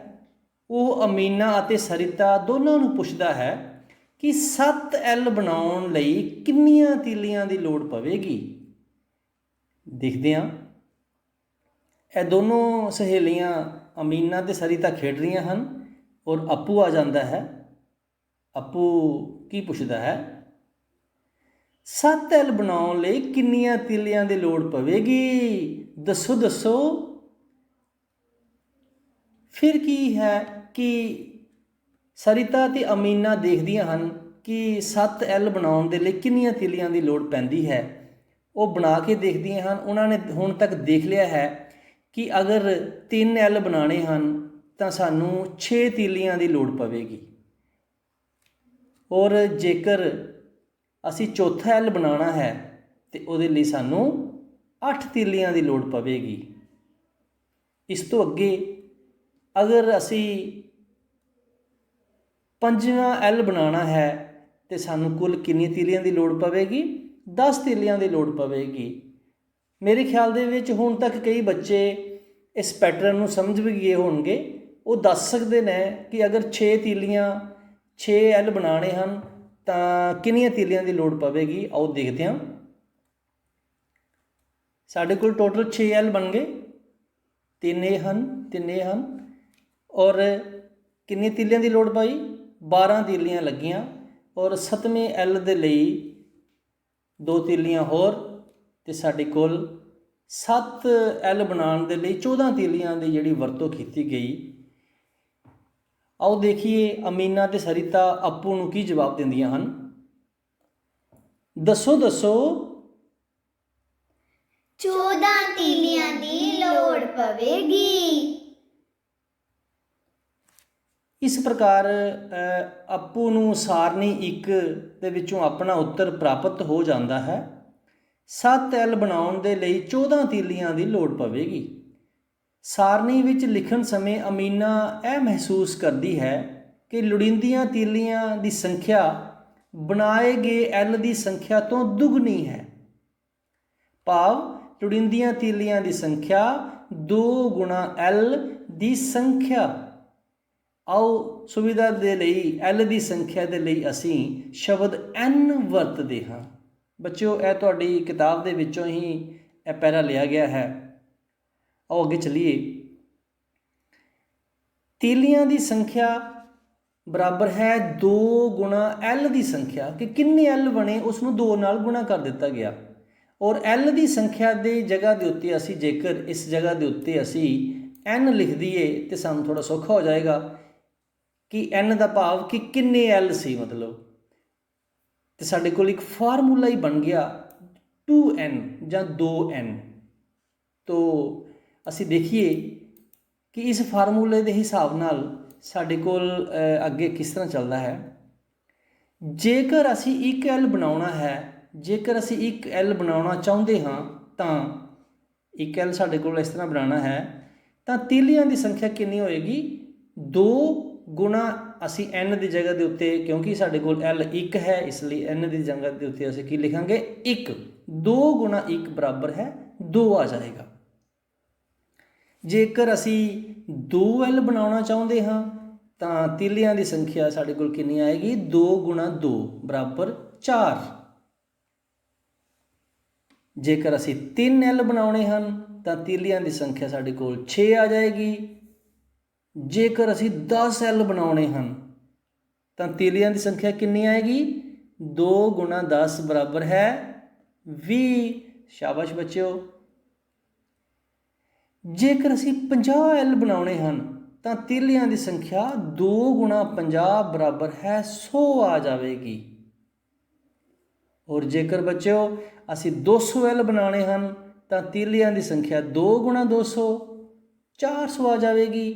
S1: ਉਹ ਅਮੀਨਾ ਅਤੇ ਸਰਿਤਾ ਦੋਨਾਂ ਨੂੰ ਪੁੱਛਦਾ ਹੈ ਕਿ 7 ਐਲ ਬਣਾਉਣ ਲਈ ਕਿੰਨੀਆਂ ਤੀਲੀਆਂ ਦੀ ਲੋੜ ਪਵੇਗੀ। ਦੇਖਦੇ ਹਾਂ, ਇਹ ਦੋਨੋਂ ਸਹੇਲੀਆਂ ਅਮੀਨਾ ਅਤੇ ਸਰਿਤਾ ਖੇਡ ਰਹੀਆਂ ਹਨ ਔਰ ਅੱਪੂ ਆ ਜਾਂਦਾ ਹੈ। ਅੱਪੂ ਕੀ ਪੁੱਛਦਾ ਹੈ? 7 ਐਲ ਬਣਾਉਣ ਲਈ ਕਿੰਨੀਆਂ ਤੀਲੀਆਂ ਦੀ ਲੋੜ ਪਵੇਗੀ, ਦੱਸੋ ਦੱਸੋ। ਫਿਰ ਕੀ ਹੈ ਕਿ ਸਰਿਤਾ ਅਤੇ ਅਮੀਨਾ ਦੇਖਦੀਆਂ ਹਨ ਕਿ 7 ਐਲ ਬਣਾਉਣ ਦੇ ਲਈ ਕਿੰਨੀਆਂ ਤੀਲੀਆਂ ਦੀ ਲੋੜ ਪੈਂਦੀ ਹੈ। ਉਹ ਬਣਾ ਕੇ ਦੇਖਦੀਆਂ ਹਨ। ਉਹਨਾਂ ਨੇ ਹੁਣ ਤੱਕ ਦੇਖ ਲਿਆ ਹੈ ਕਿ ਅਗਰ 3 ਐਲ ਬਣਾਉਣੇ ਹਨ ਤਾਂ ਸਾਨੂੰ 6 ਤੀਲੀਆਂ ਦੀ ਲੋੜ ਪਵੇਗੀ ਔਰ ਜੇਕਰ ਅਸੀਂ ਚੌਥਾ ਐਲ ਬਣਾਉਣਾ ਹੈ ਤੇ ਉਹਦੇ ਲਈ ਸਾਨੂੰ 8 ਤੀਲੀਆਂ ਦੀ ਲੋੜ ਪਵੇਗੀ। ਇਸ ਤੋਂ ਅੱਗੇ ਅਗਰ ਅਸੀਂ 5ਵਾਂ ਐਲ ਬਣਾਉਣਾ ਹੈ ਤੇ ਸਾਨੂੰ ਕੁੱਲ ਕਿੰਨੀਆਂ ਤੀਲੀਆਂ ਦੀ ਲੋੜ ਪਵੇਗੀ? 10 ਤੀਲੀਆਂ ਦੀ ਲੋੜ ਪਵੇਗੀ। ਮੇਰੇ ਖਿਆਲ ਦੇ ਵਿੱਚ ਹੁਣ ਤੱਕ ਕਈ ਬੱਚੇ ਇਸ ਪੈਟਰਨ ਨੂੰ ਸਮਝ ਵੀ ਗਏ ਹੋਣਗੇ। ਉਹ ਦੱਸ ਸਕਦੇ ਨੇ ਕਿ ਅਗਰ 6 ਐਲ ਬਣਾਉਣੇ ਹਨ ਤਾਂ ਕਿੰਨੀਆਂ ਤੀਲੀਆਂ ਦੀ ਲੋੜ ਪਵੇਗੀ। ਆਓ ਦੇਖਦੇ ਹਾਂ। ਸਾਡੇ ਕੋਲ ਟੋਟਲ 6 ਐਲ ਬਣ ਗਏ। 3 ਇਹ ਹਨ ਔਰ ਕਿੰਨੀਆਂ ਤੀਲੀਆਂ ਦੀ ਲੋੜ ਪਈ? 12 ਤੀਲੀਆਂ ਲੱਗੀਆਂ ਔਰ 7ਵੇਂ ਐਲ ਦੇ ਲਈ 2 ਤੀਲੀਆਂ ਹੋਰ ਤੇ ਸਾਡੇ ਕੋਲ 7 ਐਲ ਬਣਾਉਣ ਦੇ ਲਈ 14 ਤੀਲੀਆਂ ਦੀ ਜਿਹੜੀ ਵਰਤੋਂ ਕੀਤੀ ਗਈ। ਆਓ ਦੇਖੀਏ ਅਮੀਨਾ ਤੇ ਸਰਿਤਾ ਅੱਪੂ ਨੂੰ ਕੀ ਜਵਾਬ ਦਿੰਦੀਆਂ ਹਨ। ਦੱਸੋ
S2: 14 ਤੀਲੀਆਂ ਦੀ ਲੋੜ ਪਵੇਗੀ।
S1: ਇਸ ਪ੍ਰਕਾਰ ਅੱਪੂ ਨੂੰ ਸਾਰਣੀ 1 ਦੇ ਵਿੱਚੋਂ ਆਪਣਾ ਉੱਤਰ ਪ੍ਰਾਪਤ ਹੋ ਜਾਂਦਾ ਹੈ। 7 ਐਲ ਬਣਾਉਣ ਦੇ ਲਈ 14 ਤੀਲੀਆਂ ਦੀ ਲੋੜ ਪਵੇਗੀ। ਸਾਰਣੀ ਵਿੱਚ ਲਿਖਣ ਸਮੇਂ ਅਮੀਨਾ ਇਹ ਮਹਿਸੂਸ ਕਰਦੀ ਹੈ ਕਿ ਲੋੜੀਂਦੀਆਂ ਤੀਲੀਆਂ ਦੀ ਸੰਖਿਆ ਬਣਾਏ ਗਏ ਐਲ ਦੀ ਸੰਖਿਆ ਤੋਂ ਦੁੱਗਣੀ ਹੈ। ਭਾਵ ਲੋੜੀਂਦੀਆਂ ਤੀਲੀਆਂ ਦੀ ਸੰਖਿਆ 2 ਗੁਣਾ ਐਲ ਦੀ ਸੰਖਿਆ। ਆਓ ਸੁਵਿਧਾ ਦੇ ਲਈ ਐਲ ਦੀ ਸੰਖਿਆ ਦੇ ਲਈ ਅਸੀਂ ਸ਼ਬਦ n ਵਰਤਦੇ ਹਾਂ। ਬੱਚਿਓ ਇਹ ਤੁਹਾਡੀ ਕਿਤਾਬ ਦੇ ਵਿੱਚੋਂ ਹੀ ਇਹ ਪੈਰਾ ਲਿਆ ਗਿਆ ਹੈ। ਆਓ ਅੱਗੇ ਚੱਲੀਏ। ਤੀਲੀਆਂ ਦੀ ਸੰਖਿਆ ਬਰਾਬਰ ਹੈ 2 ਗੁਣਾ ਐਲ ਦੀ ਸੰਖਿਆ ਕਿ ਕਿੰਨੇ ਐਲ ਬਣੇ ਉਸ ਨੂੰ 2 ਨਾਲ ਗੁਣਾ ਕਰ ਦਿੱਤਾ ਗਿਆ। ਔਰ ਐਲ ਦੀ ਸੰਖਿਆ ਦੀ ਜਗ੍ਹਾ ਦੇ ਉੱਤੇ ਅਸੀਂ ਜੇਕਰ ਇਸ ਜਗ੍ਹਾ ਦੇ ਉੱਤੇ ਅਸੀਂ n ਲਿਖ ਦਈਏ ਤਾਂ ਸਾਨੂੰ ਥੋੜ੍ਹਾ ਸੌਖਾ ਹੋ ਜਾਏਗਾ ਕਿ n ਦਾ ਭਾਵ ਕਿ ਕਿੰਨੇ ਐਲ ਸੀ ਮਤਲਬ। ਤੇ ਸਾਡੇ ਕੋਲ ਇੱਕ ਫਾਰਮੂਲਾ ਹੀ ਬਣ ਗਿਆ 2n ਜਾਂ 2n। ਤੋ ਅਸੀਂ ਦੇਖੀਏ ਕਿ ਇਸ ਫਾਰਮੂਲੇ ਦੇ ਹਿਸਾਬ ਨਾਲ ਸਾਡੇ ਕੋਲ ਅੱਗੇ ਕਿਸ ਤਰ੍ਹਾਂ ਚੱਲਦਾ ਹੈ। ਜੇਕਰ ਅਸੀਂ ਇੱਕ ਐਲ ਬਣਾਉਣਾ ਹੈ, ਜੇਕਰ ਅਸੀਂ ਇੱਕ ਐਲ ਬਣਾਉਣਾ ਚਾਹੁੰਦੇ ਹਾਂ ਤਾਂ ਇੱਕ ਐਲ ਸਾਡੇ ਕੋਲ ਇਸ ਤਰ੍ਹਾਂ ਬਣਾਉਣਾ ਹੈ ਤਾਂ ਤੀਲੀਆਂ ਦੀ ਸੰਖਿਆ ਕਿੰਨੀ ਹੋਏਗੀ? 2 ਗੁਣਾ ਅਸੀਂ n ਦੀ ਜਗ੍ਹਾ ਦੇ ਉੱਤੇ, ਕਿਉਂਕਿ ਸਾਡੇ ਕੋਲ l 1 ਹੈ ਇਸ ਲਈ n ਦੀ ਜਗ੍ਹਾ ਦੇ ਉੱਤੇ ਅਸੀਂ ਕੀ ਲਿਖਾਂਗੇ? 1। 2 ਗੁਣਾ 1 ਬਰਾਬਰ ਹੈ 2 ਆ ਜਾਏਗਾ। ਜੇਕਰ ਅਸੀਂ 2l ਬਣਾਉਣਾ ਚਾਹੁੰਦੇ ਹਾਂ ਤਾਂ ਤੀਲੀਆਂ ਦੀ ਸੰਖਿਆ ਸਾਡੇ ਕੋਲ ਕਿੰਨੀ ਆਏਗੀ? 2 ਗੁਣਾ 2 ਬਰਾਬਰ 4। ਜੇਕਰ ਅਸੀਂ 3l ਬਣਾਉਣੇ ਹਨ ਤਾਂ ਤੀਲੀਆਂ ਦੀ ਸੰਖਿਆ ਸਾਡੇ ਕੋਲ 6 ਆ ਜਾਏਗੀ। ਜੇਕਰ ਅਸੀਂ 10l ਬਣਾਉਣੇ ਹਨ ਤਾਂ ਤੀਲੀਆਂ ਦੀ ਸੰਖਿਆ ਕਿੰਨੀ ਆਏਗੀ? 2 ਗੁਣਾ 10 ਬਰਾਬਰ ਹੈ 20। ਸ਼ਾਬਾਸ਼ ਬੱਚਿਓ। ਜੇਕਰ ਅਸੀਂ 50l ਬਣਾਉਣੇ ਹਨ ਤਾਂ ਤੀਲੀਆਂ ਦੀ ਸੰਖਿਆ 2 ਗੁਣਾ 50 ਬਰਾਬਰ ਹੈ 100 ਆ ਜਾਵੇਗੀ। ਔਰ ਜੇਕਰ ਬੱਚਿਓ ਅਸੀਂ 200l ਬਣਾਉਣੇ ਹਨ ਤਾਂ ਤੀਲੀਆਂ ਦੀ ਸੰਖਿਆ 2 ਗੁਣਾ 200 400 ਆ ਜਾਵੇਗੀ।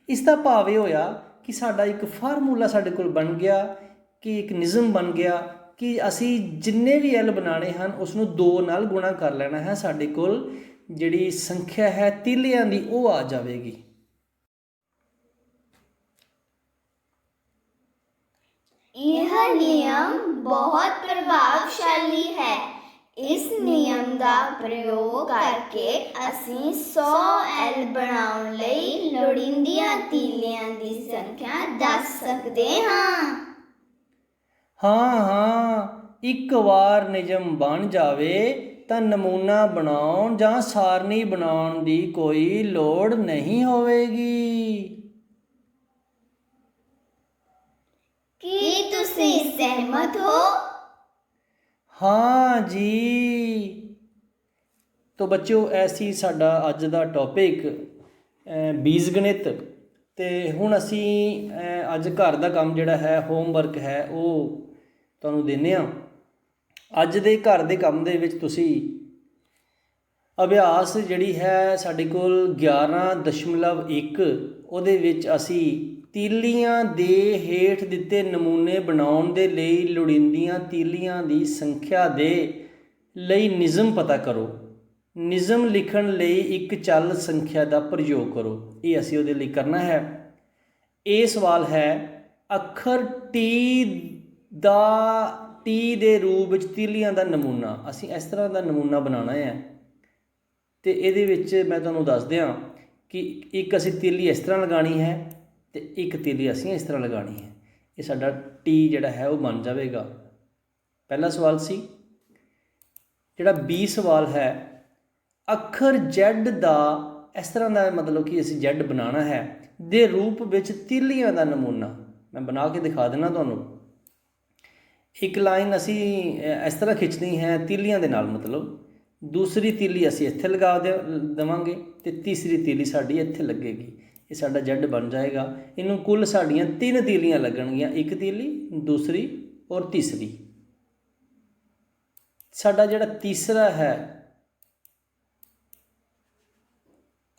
S1: ਇਸ ਦਾ ਭਾਵ ਇਹ ਹੋਇਆ ਕਿ ਸਾਡਾ ਇੱਕ ਫਾਰਮੂਲਾ ਸਾਡੇ ਕੋਲ ਬਣ ਗਿਆ, ਕਿ ਇੱਕ ਨਿਯਮ ਬਣ ਗਿਆ ਕਿ ਅਸੀਂ ਜਿੰਨੇ ਵੀ ਐਲ ਬਣਾਉਣੇ ਹਨ ਉਸ ਨੂੰ 2 ਨਾਲ ਗੁਣਾ ਕਰ ਲੈਣਾ ਹੈ। ਸਾਡੇ ਕੋਲ ਜਿਹੜੀ ਸੰਖਿਆ ਹੈ ਤੀਲੀਆਂ ਦੀ ਉਹ ਆ ਜਾਵੇਗੀ।
S2: ਇਹ ਨਿਯਮ ਬਹੁਤ ਪ੍ਰਭਾਵਸ਼ਾਲੀ ਹੈ। ਇਸ ਨਿਯਮ ਦਾ ਪ੍ਰਯੋਗ ਕਰਕੇ ਅਸੀਂ 100 ਐਲ ਬਣਾਉਣ ਲਈ ਲੋੜੀਂਦੀਆਂ ਤੀਲੀਆਂ ਦੀ ਸੰਖਿਆ ਦੱਸ ਸਕਦੇ ਹਾਂ।
S1: ਹਾਂ, ਇੱਕ ਵਾਰ ਨਿਯਮ ਬਣ ਜਾਵੇ ਤਾਂ ਨਮੂਨਾ ਬਣਾਉਣ ਜਾਂ ਸਾਰਣੀ ਬਣਾਉਣ ਦੀ ਕੋਈ ਲੋੜ ਨਹੀਂ ਹੋਵੇਗੀ।
S2: ਕੀ ਤੁਸੀਂ ਸਹਿਮਤ ਹੋ?
S1: ਹਾਂ ਜੀ। ਤੋ ਬੱਚਿਓ ਐਸੀ ਸਾਡਾ ਅੱਜ ਦਾ ਟੌਪਿਕ ਬੀਜ ਗਣਿਤ। ਤੇ ਹੁਣ ਅਸੀਂ ਅੱਜ ਘਰ ਦਾ ਕੰਮ ਜਿਹੜਾ ਹੈ ਹੋਮਵਰਕ ਹੈ ਉਹ ਤੁਹਾਨੂੰ ਦਿੰਦੇ ਹਾਂ। ਅੱਜ ਦੇ ਘਰ ਦੇ ਕੰਮ ਦੇ ਵਿੱਚ ਤੁਸੀਂ ਅਭਿਆਸ ਜਿਹੜੀ ਹੈ ਸਾਡੇ ਕੋਲ 11.1 ਉਹਦੇ ਵਿੱਚ ਅਸੀਂ ਤੀਲੀਆਂ ਦੇ ਹੇਠ ਦਿੱਤੇ ਨਮੂਨੇ ਬਣਾਉਣ ਦੇ ਲਈ ਲੋੜੀਂਦੀਆਂ ਤੀਲੀਆਂ ਦੀ ਸੰਖਿਆ ਦੇ ਲਈ ਨਿਯਮ ਪਤਾ ਕਰੋ। ਨਿਯਮ ਲਿਖਣ ਲਈ ਇੱਕ ਚੱਲ ਸੰਖਿਆ ਦਾ ਪ੍ਰਯੋਗ ਕਰੋ। ਇਹ ਅਸੀਂ ਉਹਦੇ ਲਈ ਕਰਨਾ ਹੈ। ਇਹ ਸਵਾਲ ਹੈ ਅੱਖਰ ਟੀ ਦੇ ਰੂਪ ਵਿੱਚ ਤੀਲੀਆਂ ਦਾ ਨਮੂਨਾ। ਅਸੀਂ ਇਸ ਤਰ੍ਹਾਂ ਦਾ ਨਮੂਨਾ ਬਣਾਉਣਾ ਹੈ ਅਤੇ ਇਹਦੇ ਵਿੱਚ ਮੈਂ ਤੁਹਾਨੂੰ ਦੱਸ ਦਿਆਂ ਕਿ ਇੱਕ ਅਸੀਂ ਤੀਲੀ ਇਸ ਤਰ੍ਹਾਂ ਲਗਾਉਣੀ ਹੈ ਅਤੇ ਇੱਕ ਤੀਲੀ ਅਸੀਂ ਇਸ ਤਰ੍ਹਾਂ ਲਗਾਉਣੀ ਹੈ। ਇਹ ਸਾਡਾ ਟੀ ਜਿਹੜਾ ਹੈ ਉਹ ਬਣ ਜਾਵੇਗਾ। ਪਹਿਲਾ ਸਵਾਲ ਸੀ। ਜਿਹੜਾ ਬੀ ਸਵਾਲ ਹੈ ਅੱਖਰ Z ਦਾ ਇਸ ਤਰ੍ਹਾਂ ਦਾ ਮਤਲਬ ਕਿ ਅਸੀਂ Z ਬਣਾਉਣਾ ਹੈ ਦੇ ਰੂਪ ਵਿੱਚ ਤੀਲੀਆਂ ਦਾ ਨਮੂਨਾ। ਮੈਂ ਬਣਾ ਕੇ ਦਿਖਾ ਦੇਣਾ ਤੁਹਾਨੂੰ। ਇੱਕ ਲਾਈਨ ਅਸੀਂ ਇਸ ਤਰ੍ਹਾਂ ਖਿੱਚਣੀ ਹੈ ਤੀਲੀਆਂ ਦੇ ਨਾਲ, ਮਤਲਬ ਦੂਸਰੀ ਤੀਲੀ ਅਸੀਂ ਇੱਥੇ ਲਗਾ ਦੇਵਾਂਗੇ ਅਤੇ ਤੀਸਰੀ ਤੀਲੀ ਸਾਡੀ ਇੱਥੇ ਲੱਗੇਗੀ। ਇਹ ਸਾਡਾ Z ਬਣ ਜਾਏਗਾ। ਇਹਨੂੰ ਕੁੱਲ ਸਾਡੀਆਂ 3 ਤੀਲੀਆਂ ਲੱਗਣਗੀਆਂ, ਇੱਕ ਤੀਲੀ, ਦੂਸਰੀ ਔਰ ਤੀਸਰੀ। ਸਾਡਾ ਜਿਹੜਾ ਤੀਸਰਾ ਹੈ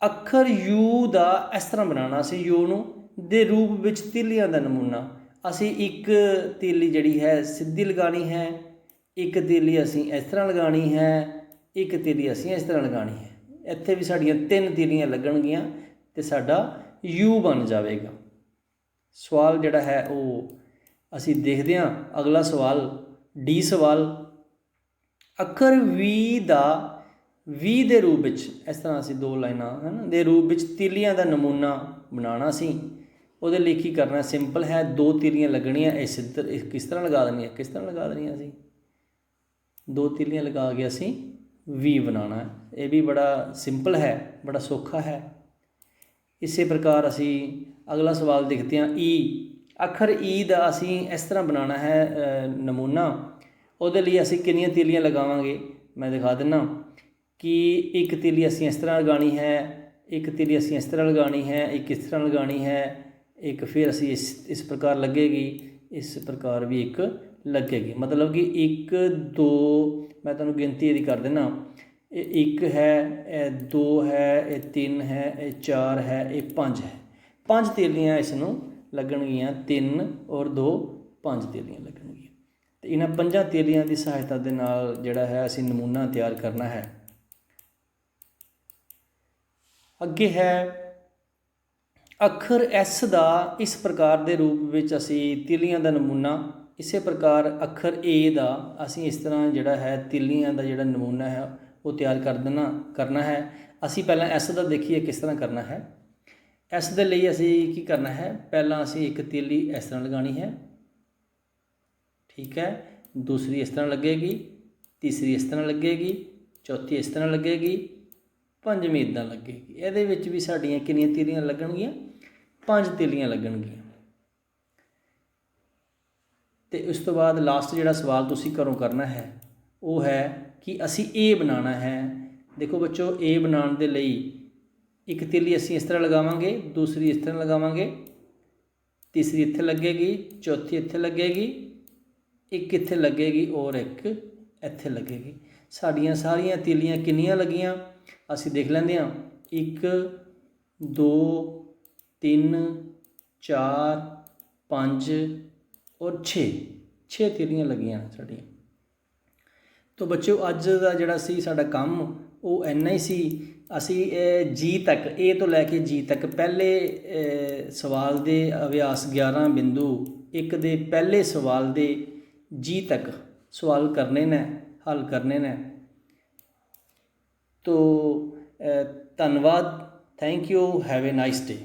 S1: ਅੱਖਰ U ਦਾ ਇਸ ਤਰ੍ਹਾਂ ਬਣਾਉਣਾ ਸੀ। U ਨੂੰ ਦੇ ਰੂਪ ਵਿੱਚ ਤੀਲੀਆਂ ਦਾ ਨਮੂਨਾ। ਅਸੀਂ ਇੱਕ ਤੀਲੀ ਜਿਹੜੀ ਹੈ ਸਿੱਧੀ ਲਗਾਉਣੀ ਹੈ, ਇੱਕ ਤੀਲੀ ਅਸੀਂ ਇਸ ਤਰ੍ਹਾਂ ਲਗਾਉਣੀ ਹੈ, ਇੱਕ ਤੀਲੀ ਅਸੀਂ ਇਸ ਤਰ੍ਹਾਂ ਲਗਾਉਣੀ ਹੈ। ਇੱਥੇ ਵੀ ਸਾਡੀਆਂ 3 ਤੀਲੀਆਂ ਲੱਗਣਗੀਆਂ ਅਤੇ ਸਾਡਾ U ਬਣ ਜਾਵੇਗਾ। ਸਵਾਲ ਜਿਹੜਾ ਹੈ ਉਹ ਅਸੀਂ ਦੇਖਦੇ ਹਾਂ ਅਗਲਾ ਸਵਾਲ ਡੀ ਸਵਾਲ। ਅੱਖਰ ਵੀ ਦਾ ਵੀ ਦੇ ਰੂਪ ਵਿੱਚ, ਇਸ ਤਰ੍ਹਾਂ ਅਸੀਂ ਦੋ ਲਾਈਨਾਂ ਹੈ ਨਾ ਦੇ ਰੂਪ ਵਿੱਚ ਤੀਲੀਆਂ ਦਾ ਨਮੂਨਾ ਬਣਾਉਣਾ ਸੀ। ਉਹਦੇ ਲਈ ਕੀ ਕਰਨਾ? ਸਿੰਪਲ ਹੈ, ਦੋ ਤੀਲੀਆਂ ਲੱਗਣੀਆਂ, ਇਸ ਕਿਸ ਤਰ੍ਹਾਂ ਲਗਾ ਦੇਣੀਆਂ, ਕਿਸ ਤਰ੍ਹਾਂ ਲਗਾ ਦੇਣੀਆਂ ਅਸੀਂ ਦੋ ਤੀਲੀਆਂ ਲਗਾ ਕੇ ਅਸੀਂ ਵੀ ਬਣਾਉਣਾ ਹੈ। ਇਹ ਵੀ ਬੜਾ ਸਿੰਪਲ ਹੈ, ਬੜਾ ਸੌਖਾ ਹੈ। ਇਸੇ ਪ੍ਰਕਾਰ ਅਸੀਂ ਅਗਲਾ ਸਵਾਲ ਦੇਖਦੇ ਹਾਂ ਈ। ਅੱਖਰ ਈ ਦਾ ਅਸੀਂ ਇਸ ਤਰ੍ਹਾਂ ਬਣਾਉਣਾ ਹੈ ਨਮੂਨਾ। ਉਹਦੇ ਲਈ ਅਸੀਂ ਕਿੰਨੀਆਂ ਤੀਲੀਆਂ ਲਗਾਵਾਂਗੇ? ਮੈਂ ਦਿਖਾ ਦਿੰਦਾ ਕਿ ਇੱਕ ਤੀਲੀ ਅਸੀਂ ਇਸ ਤਰ੍ਹਾਂ ਲਗਾਉਣੀ ਹੈ, ਇੱਕ ਤੀਲੀ ਅਸੀਂ ਇਸ ਤਰ੍ਹਾਂ ਲਗਾਉਣੀ ਹੈ, ਇੱਕ ਇਸ ਤਰ੍ਹਾਂ ਲਗਾਉਣੀ ਹੈ, ਇੱਕ ਫਿਰ ਅਸੀਂ ਇਸ ਪ੍ਰਕਾਰ ਲੱਗੇਗੀ, ਇਸ ਪ੍ਰਕਾਰ ਵੀ ਇੱਕ ਲੱਗੇਗੀ। ਮਤਲਬ ਕਿ 1 2 ਮੈਂ ਤੁਹਾਨੂੰ ਗਿਣਤੀ ਇਹਦੀ ਕਰ ਦਿੰਦਾ। ਇਹ 1 ਹੈ, ਇਹ 2 ਹੈ, ਇਹ 3 ਹੈ, ਇਹ 4 ਹੈ, ਇਹ 5 ਹੈ। 5 ਤੀਲੀਆਂ ਇਸ ਨੂੰ ਲੱਗਣਗੀਆਂ, 3 ਔਰ 2 5 ਤੀਲੀਆਂ ਲੱਗਣਗੀਆਂ। ਅਤੇ ਇਹਨਾਂ 5 ਤੀਲੀਆਂ ਦੀ ਸਹਾਇਤਾ ਦੇ ਨਾਲ ਜਿਹੜਾ ਹੈ ਅਸੀਂ ਨਮੂਨਾ ਤਿਆਰ ਕਰਨਾ ਹੈ। ਅੱਗੇ ਹੈ ਅੱਖਰ ਐਸ ਦਾ ਇਸ ਪ੍ਰਕਾਰ ਦੇ ਰੂਪ ਵਿੱਚ ਅਸੀਂ ਤੀਲੀਆਂ ਦਾ ਨਮੂਨਾ। ਇਸੇ ਪ੍ਰਕਾਰ ਅੱਖਰ ਏ ਦਾ ਅਸੀਂ ਇਸ ਤਰ੍ਹਾਂ ਜਿਹੜਾ ਹੈ ਤੀਲੀਆਂ ਦਾ ਜਿਹੜਾ ਨਮੂਨਾ ਹੈ ਉਹ ਤਿਆਰ ਕਰਨਾ ਹੈ। ਅਸੀਂ ਪਹਿਲਾਂ ਐਸ ਦਾ ਦੇਖੀਏ ਕਿਸ ਤਰ੍ਹਾਂ ਕਰਨਾ ਹੈ। ਐਸ ਦੇ ਲਈ ਅਸੀਂ ਕੀ ਕਰਨਾ ਹੈ? ਪਹਿਲਾਂ ਅਸੀਂ ਇੱਕ ਤੀਲੀ ਇਸ ਤਰ੍ਹਾਂ ਲਗਾਉਣੀ ਹੈ, ਠੀਕ ਹੈ, ਦੂਸਰੀ ਇਸ ਤਰ੍ਹਾਂ ਲੱਗੇਗੀ, ਤੀਸਰੀ ਇਸ ਤਰ੍ਹਾਂ ਲੱਗੇਗੀ, ਚੌਥੀ ਇਸ ਤਰ੍ਹਾਂ ਲੱਗੇਗੀ, ਪੰਜਵੀਂ ਇੱਦਾਂ ਲੱਗੇਗੀ। ਇਹਦੇ ਵਿੱਚ ਵੀ ਸਾਡੀਆਂ ਕਿੰਨੀਆਂ ਤੀਲੀਆਂ ਲੱਗਣਗੀਆਂ? 5 ਤੀਲੀਆਂ ਲੱਗਣਗੀਆਂ। ਅਤੇ ਉਸ ਤੋਂ ਬਾਅਦ ਲਾਸਟ ਜਿਹੜਾ ਸਵਾਲ ਤੁਸੀਂ ਘਰੋਂ ਕਰਨਾ ਹੈ ਉਹ ਹੈ ਕਿ ਅਸੀਂ ਏ ਬਣਾਉਣਾ ਹੈ। ਦੇਖੋ ਬੱਚੋ, ਏ ਬਣਾਉਣ ਦੇ ਲਈ ਇੱਕ ਤੀਲੀ ਅਸੀਂ ਇਸ ਤਰ੍ਹਾਂ ਲਗਾਵਾਂਗੇ, ਦੂਸਰੀ ਇਸ ਤਰ੍ਹਾਂ ਲਗਾਵਾਂਗੇ, ਤੀਸਰੀ ਇੱਥੇ ਲੱਗੇਗੀ, ਚੌਥੀ ਇੱਥੇ ਲੱਗੇਗੀ, ਇੱਕ ਇੱਥੇ ਲੱਗੇਗੀ ਔਰ ਇੱਕ ਇੱਥੇ ਲੱਗੇਗੀ। ਸਾਡੀਆਂ ਸਾਰੀਆਂ ਤੀਲੀਆਂ ਕਿੰਨੀਆਂ ਲੱਗੀਆਂ ਅਸੀਂ ਦੇਖ ਲੈਂਦੇ ਹਾਂ। 1 2 3 4 5 ਔਰ 6 ਤੀਲੀਆਂ ਲੱਗੀਆਂ ਸਾਡੀਆਂ। ਤੋ ਬੱਚਿਓ, ਅੱਜ ਦਾ ਜਿਹੜਾ ਸੀ ਸਾਡਾ ਕੰਮ ਉਹ ਇੰਨਾ ਹੀ ਸੀ। ਅਸੀਂ ਜੀ ਤੱਕ, ਏ ਤੋਂ ਲੈ ਕੇ ਜੀ ਤੱਕ ਪਹਿਲੇ ਸਵਾਲ ਦੇ ਅਭਿਆਸ 11.1 ਦੇ ਪਹਿਲੇ ਸਵਾਲ ਦੇ ਜੀ ਤੱਕ ਸਵਾਲ ਕਰਨੇ ਨੇ, ਹੱਲ ਕਰਨੇ ਨੇ। ਤੋ ਧੰਨਵਾਦ, thank you, have A nice day.